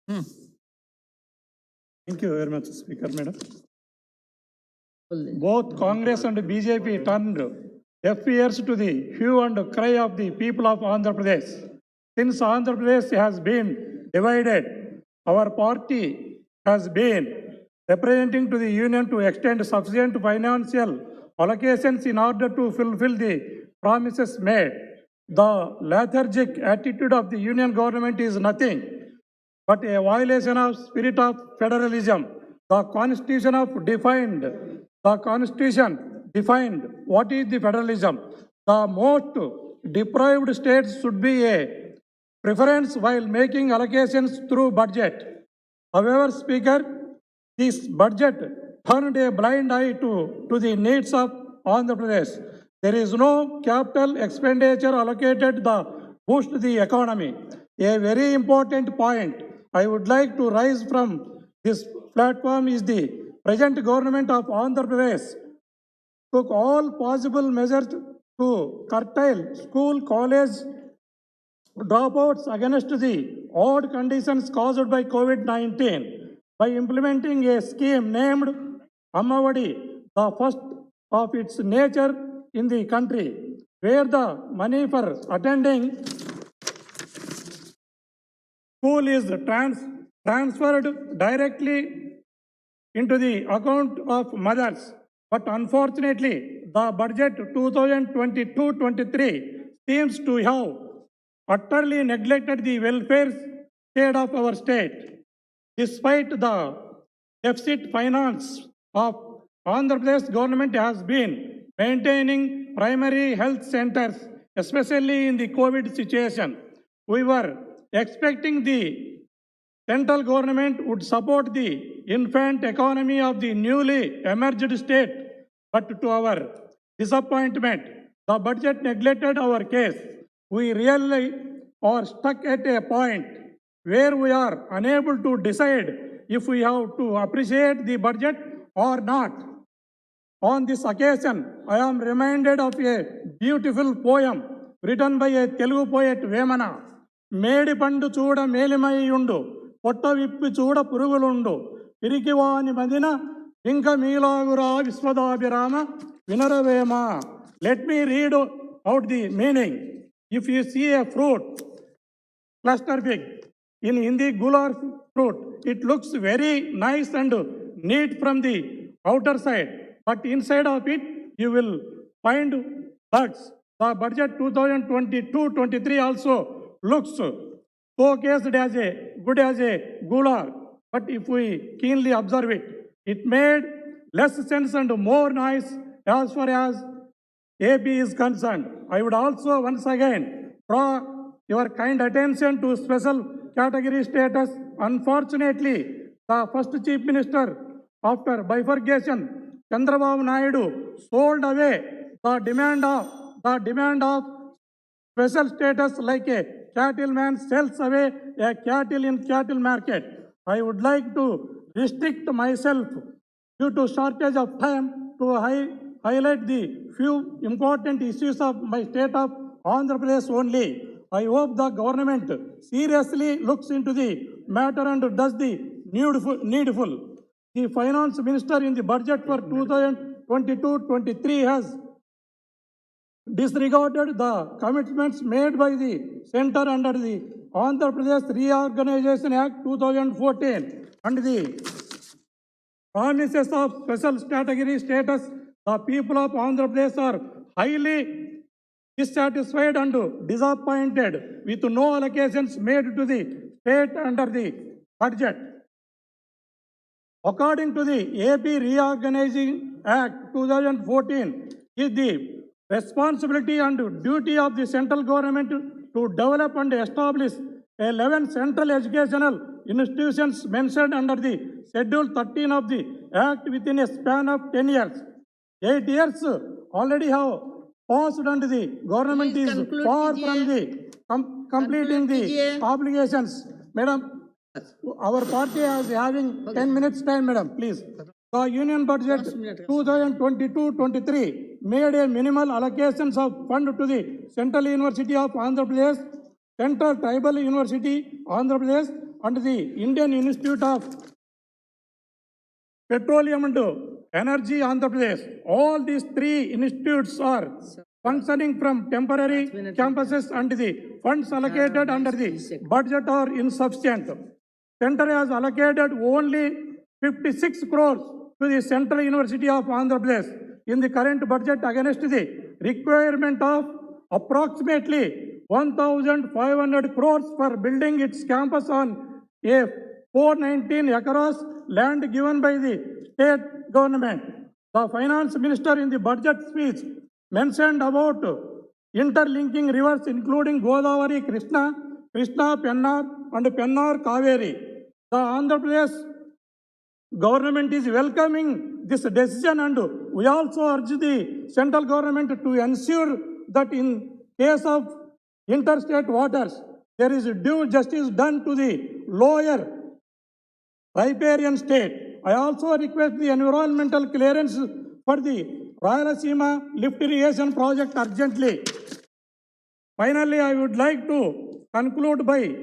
Thank you very much, Speaker Madam. Both Congress and BJP turned deaf ears to the hue and cry of the people of Andhra Pradesh. Since Andhra Pradesh has been divided, our party has been representing to the union to extend sufficient financial allocations in order to fulfill the promises made. The lethargic attitude of the union government is nothing but a violation of spirit of federalism. The Constitution defined what is the federalism. The most deprived states should be a preference while making allocations through budget. However, Speaker, this budget turned a blind eye to the needs of Andhra Pradesh. There is no capital expenditure allocated to boost the economy. A very important point I would like to raise from this platform is the present government of Andhra Pradesh took all possible measures to curtail school, college dropouts against the odd conditions caused by COVID-19 by implementing a scheme named Ammavadi, the first of its nature in the country, where the money for attending school is transferred directly into the account of mothers. But unfortunately, the budget 2022-23 seems to have utterly neglected the welfare state of our state. Despite the deficit finance of Andhra Pradesh government has been maintaining primary health centers, especially in the COVID situation. We were expecting the central government would support the infant economy of the newly emerged state, but to our disappointment, the budget neglected our case. We really are stuck at a point where we are unable to decide if we have to appreciate the budget or not. On this occasion, I am reminded of a beautiful poem written by a Telugu poet Vemana. మేడి పండు చూడ మేలిమయ్యుండు పొట్ట విప్పి చూడ పురుగులుండు పిరికివాని మదిన ఇంక మీలాగురా విశ్వదాభిరామ వినరవేమ. Let me read out the meaning. If you see a fruit, cluster fig, in Hindi gular fruit, it looks very nice and neat from the outer side, but inside of it you will find bugs. The budget 2022-23 also looks showcased as a good as a gular, but if we keenly observe it, it made less sense and more noise as far as AP is concerned. I would also once again draw your kind attention to special category status. Unfortunately, the first Chief Minister after bifurcation, Chandrababu Naidu, sold away the demand of special status like a cattleman sells away a cattle in cattle market. I would like to restrict myself due to shortage of time to highlight the few important issues of my state of Andhra Pradesh only. I hope the government seriously looks into the matter and does the needful. The finance minister in the budget for 2022-23 has disregarded the commitments made by the center under the Andhra Pradesh Reorganization Act 2014 and the promises of special category status. The people of Andhra Pradesh are highly dissatisfied and disappointed with no allocations made to the state under the budget. According to the AP Reorganizing Act 2014, is the responsibility and duty of the central government to develop and establish 11 central educational institutions mentioned under the Schedule 13 of the Act within a span of 10 years. 8 years already have passed and the government is far from the completing the obligations. Madam, our party is having 10 minutes time, madam, please. The Union Budget 2022-23 made a minimal allocations of fund to the Central University of Andhra Pradesh, Central Tribal University Andhra Pradesh, and the Indian Institute of Petroleum and Energy, Andhra Pradesh. All these three institutes are functioning from temporary campuses and the funds allocated under the budget are insufficient. Center has allocated only 56 crores to the Central University of Andhra Pradesh in the current budget against the requirement of approximately 1,500 crores for building its campus on a 419 acres land given by the state government. The finance minister in the budget speech mentioned about interlinking rivers including Godavari, Krishna, Pennar and Pennar Kaveri. The Andhra Pradesh government is welcoming this decision and we also urge the central government to ensure that in case of interstate waters, there is due justice done to the lower riparian state. I also request the environmental clearance for the Rayalaseema lift irrigation project urgently. Finally, I would like to conclude by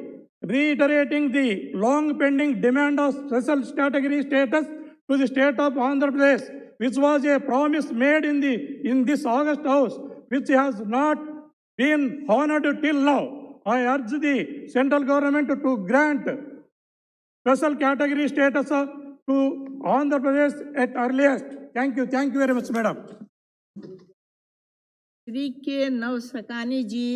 reiterating the long pending demand of special category status to the state of Andhra Pradesh, which was a promise made in this August House, which has not been honored till now. I urge the central government to grant special category status to Andhra Pradesh at earliest. Thank you very much, madam. Shri के नवसकानी जी